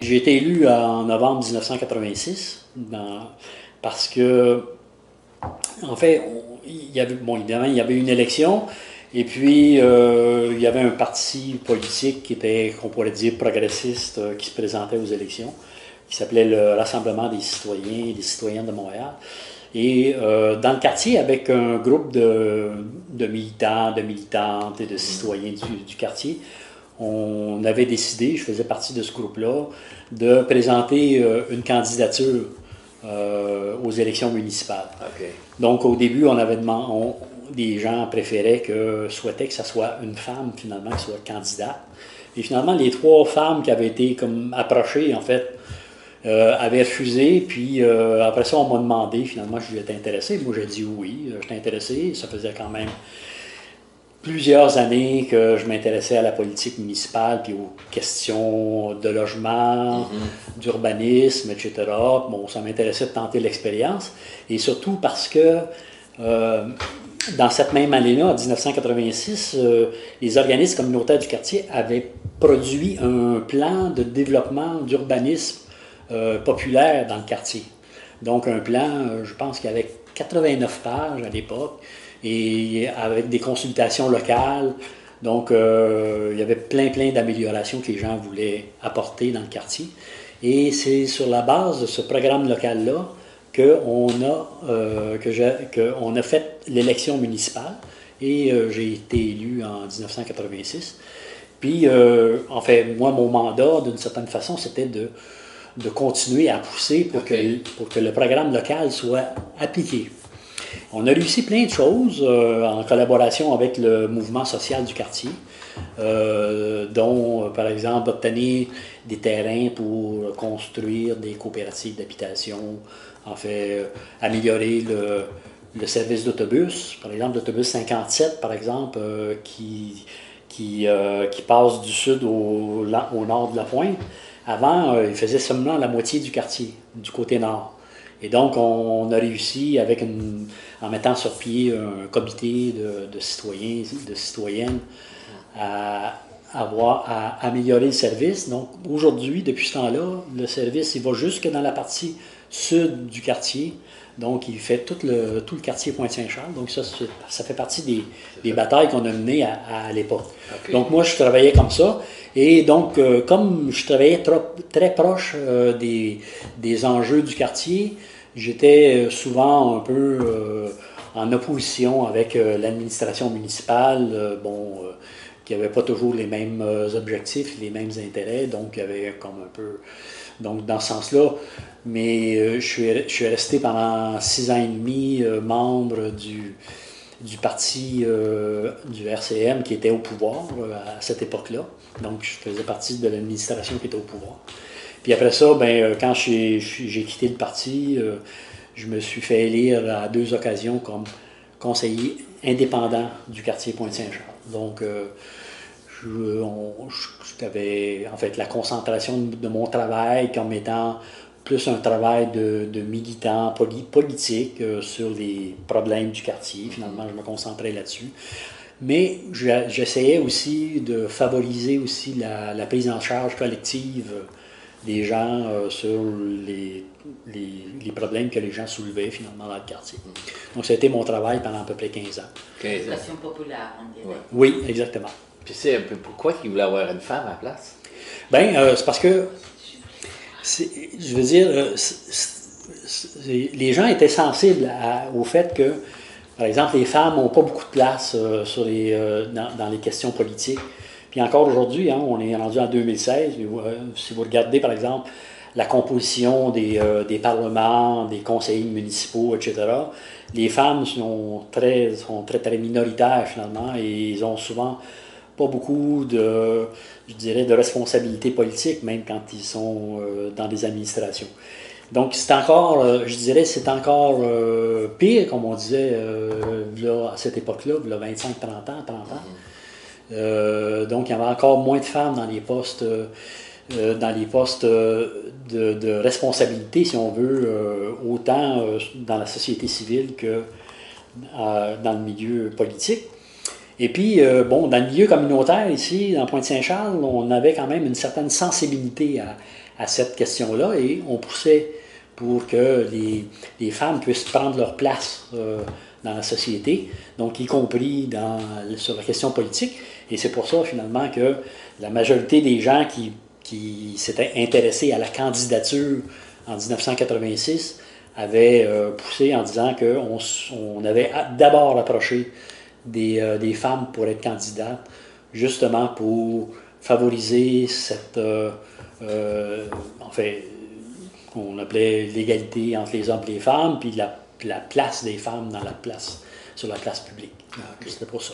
J'ai été élu en novembre 1986 parce que, en fait, évidemment, il y avait une élection et puis il y avait un parti politique qui était, qu'on pourrait dire, progressiste qui se présentait aux élections, qui s'appelait le Rassemblement des citoyens et des citoyennes de Montréal. Et dans le quartier, avec un groupe de militants, de militantes et de citoyens du quartier, on avait décidé, je faisais partie de ce groupe-là, de présenter une candidature aux élections municipales. Okay. Donc au début, on avait demandé, des gens souhaitaient que ce soit une femme finalement qui soit candidate. Et finalement, les 3 femmes qui avaient été comme approchées, en fait, avaient refusé, puis après ça, on m'a demandé, finalement, je lui étais intéressé. Moi, j'ai dit oui, j'étais intéressé. Ça faisait quand même plusieurs années que je m'intéressais à la politique municipale, puis aux questions de logement, d'urbanisme, etc. Bon, ça m'intéressait de tenter l'expérience, et surtout parce que dans cette même année-là, en 1986, les organismes communautaires du quartier avaient produit un plan de développement d'urbanisme populaire dans le quartier. Donc un plan, je pense qu'il y avait 89 pages à l'époque, et avec des consultations locales. Donc il y avait plein d'améliorations que les gens voulaient apporter dans le quartier. Et c'est sur la base de ce programme local-là qu'on a fait l'élection municipale, et j'ai été élu en 1986. Puis, en fait, moi, mon mandat, d'une certaine façon, c'était de continuer à pousser pour que le programme local soit appliqué. On a réussi plein de choses en collaboration avec le mouvement social du quartier, dont, par exemple, obtenir des terrains pour construire des coopératives d'habitation, en fait, améliorer le service d'autobus. Par exemple, l'autobus 57, par exemple, qui passe du sud au nord de la Pointe. Avant, il faisait seulement la moitié du quartier, du côté nord. Et donc, on a réussi, en mettant sur pied un comité de citoyens, de citoyennes, à améliorer le service. Donc, aujourd'hui, depuis ce temps-là, le service, il va jusque dans la partie sud du quartier. Donc, il fait tout le quartier Pointe-Saint-Charles. Donc, ça fait partie des batailles qu'on a menées à l'époque. Okay. Donc, moi, je travaillais comme ça. Et donc, comme je travaillais très proche des enjeux du quartier, j'étais souvent un peu en opposition avec l'administration municipale, qui n'avait pas toujours les mêmes objectifs, les mêmes intérêts. Donc, il y avait comme un peu... Donc, dans ce sens-là, mais je suis resté pendant 6 ans et demi membre du parti du RCM qui était au pouvoir à cette époque-là. Donc, je faisais partie de l'administration qui était au pouvoir. Puis après ça, quand j'ai quitté le parti, je me suis fait élire à 2 occasions comme conseiller indépendant du quartier Pointe-Saint-Charles. Donc, j'avais en fait la concentration de mon travail comme étant plus un travail de militant politique sur les problèmes du quartier. Finalement, je me concentrais là-dessus. Mais j'essayais aussi de favoriser aussi la prise en charge collective des gens sur les problèmes que les gens soulevaient finalement dans le quartier. Donc, ça a été mon travail pendant à peu près 15 ans. L'éducation populaire, on dirait. Oui, exactement. Puis c'est un peu pourquoi il voulait avoir une femme à la place? C'est parce que, je veux dire, les gens étaient sensibles au fait que, par exemple, les femmes n'ont pas beaucoup de place dans les questions politiques. Puis encore aujourd'hui, on est rendu en 2016, si vous regardez, par exemple, la composition des parlements, des conseillers municipaux, etc., les femmes sont très minoritaires, finalement, et ils ont souvent pas beaucoup de responsabilités politiques, même quand ils sont dans des administrations. Donc, c'est encore pire, comme on disait à cette époque-là, il y a 25, 30 ans. Donc, il y avait encore moins de femmes dans les postes, de responsabilité, si on veut, autant dans la société civile que dans le milieu politique. Et puis, dans le milieu communautaire ici, dans Pointe-Saint-Charles, on avait quand même une certaine sensibilité à cette question-là et on poussait pour que les femmes puissent prendre leur place dans la société, donc y compris sur la question politique. Et c'est pour ça, finalement, que la majorité des gens qui s'étaient intéressés à la candidature en 1986 avaient poussé en disant qu'on avait d'abord approché des femmes pour être candidates, justement pour favoriser cette, en fait, qu'on appelait l'égalité entre les hommes et les femmes, puis la place des femmes sur la place publique. C'était pour ça.